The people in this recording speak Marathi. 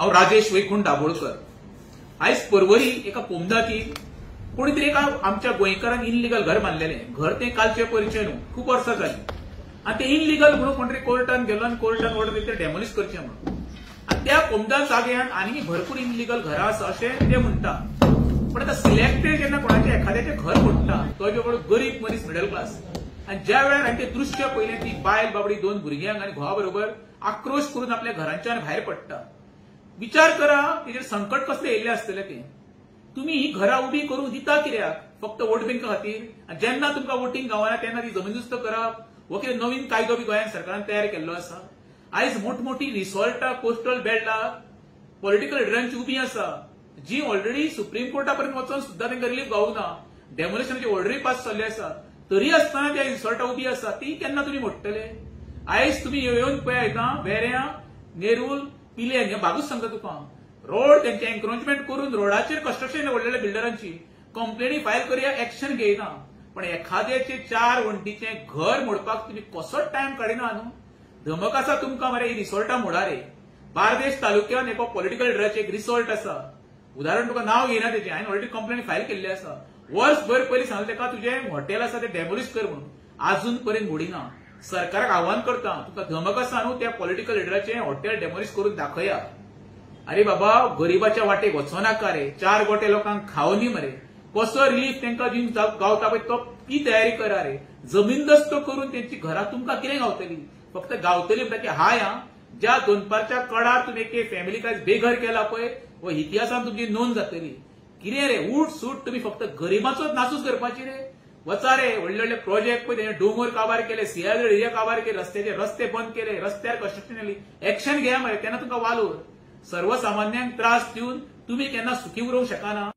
हांव राजेश वैकुंठ दाबोळकर। आयज परवरी एका पोमदातीन कोणी तरी एका आमच्या गोंयकारांक इनलिगल घर बांदलेलें। घर ते कालचे परिचय न्हू, खूप वर्सां जाली आनी ते इनलिगल म्हणून कोण तरी कोर्टान गेलो आनी कोर्टान ऑर्डर दिली ते डेमोलिश करचें म्हणून। आनी त्या पोमदा जाग्यार आनी भरपूर इनलिगल घरां आसा अशें ते म्हणटा। पण आता सिलेक्टेड जेन्ना कोणाचें एखाद्याचें घर मोडटा तो गरीब मनीस मिडल क्लास आनी ज्या वेळार हांवें तें दृश्य पळयलें, ती बायल बाबडी 2 भुरग्यांक आनी घोवा बरोबर आक्रोश करून आपल्या घरांच्यान भायर पडटा। विचार करा तेजेर संकट कसले येयल्ले आसतले ते। तुम्ही ही घरां उबी करून दिता कित्याक? फक्त वोट बँका खातीर? जेन्ना तुमकां वोटिंग गावना तेन्ना ती जमीनदुस्त करप हो कितें नवीन कायदो बी गोंयांत सरकारान तयार केल्लो आसा? आयज मोठमोठी रिसॉर्टां कोस्टल बेल्टां पॉलिटिकल लिडरांची उबी आसा, जी ऑलरेडी सुप्रीम कोर्टा पर्यंत वचून सुद्दां तांकां रिलीफ गावना। डेमोलिशनाची ऑर्डरी पास जाल्ली आसा, तरी आसतना त्या रिसॉर्टां उबी आसा, ती केन्ना तुमी मोडटले? आयज तुमी येवन पळयता वेऱ्यां, नेरूल, पिलेन हे बागूच सांगता तुका रोड तेंचे एन्क्रोचमेंट करून रोडाचेर कन्स्ट्रक्शन व्हडलेल्या बिल्डरांची कंप्लेनी फायल करया, एक्शन घेयना। पण एखाद्याचे 4 वण्टीचें घर मोडपाक तुमी कसोच टायम काडिना न्हू? धमक आसा तुमकां मरे ही रिसॉर्टां मोडा रे। बार्देस तालुक्यात एका पॉलिटिकल लिडराचें एक रिसॉर्ट आसा, उदाहरण तुका नांव घेयना तेजें, हांवें ऑलरेडी कंप्लेन फायल केल्ली आसा। वर्सभर पयलीं सांगलें तेका तुजें हॉटेल आसा तें डेमोलिश कर म्हणून, आजून पर्यंत मोडिना। सरकाराक आव्हान करता, तुका धमक आसा न्हू त्या पॉलिटिकल लिडराचें हॉटेल डेमोलिश करून दाखया। अरे बाबा, गरीबाच्या वाटेक वचो नाका रे। 4 गोटे लोकांक खावनी मरे, कसो रिलीफ तांकां दिवंक गावता पळय तो ती तयारी करा रे। जमीनदस्त करून तेंची घरां तुमकां कितें गावतली? फक्त गावतली म्हणटा ती हाय हा, ज्या दोनपारच्या कडार तुमी एके फॅमिलीक आयज बेघर केला पळय, वो इतिहासान तुमची नोंद जातली। कितें रे उठ सूट तुमी फक्त गरीबाचोच नासूच करपाची रे? वचा रे, व्हडले व्हडले प्रोजेक्ट पळय तेणे डोंगर काबार केले, सियाजळ एरिया काबार केले, रस्त्याचे रस्ते बंद केले, रस्त्यार कन्स्ट्रक्शन केली, एक्शन घेया मरे, तेन्ना तुमकां वालोर। सर्वसामान्यांक त्रास दिवन तुमी केन्ना सुखी उरूंक शकना।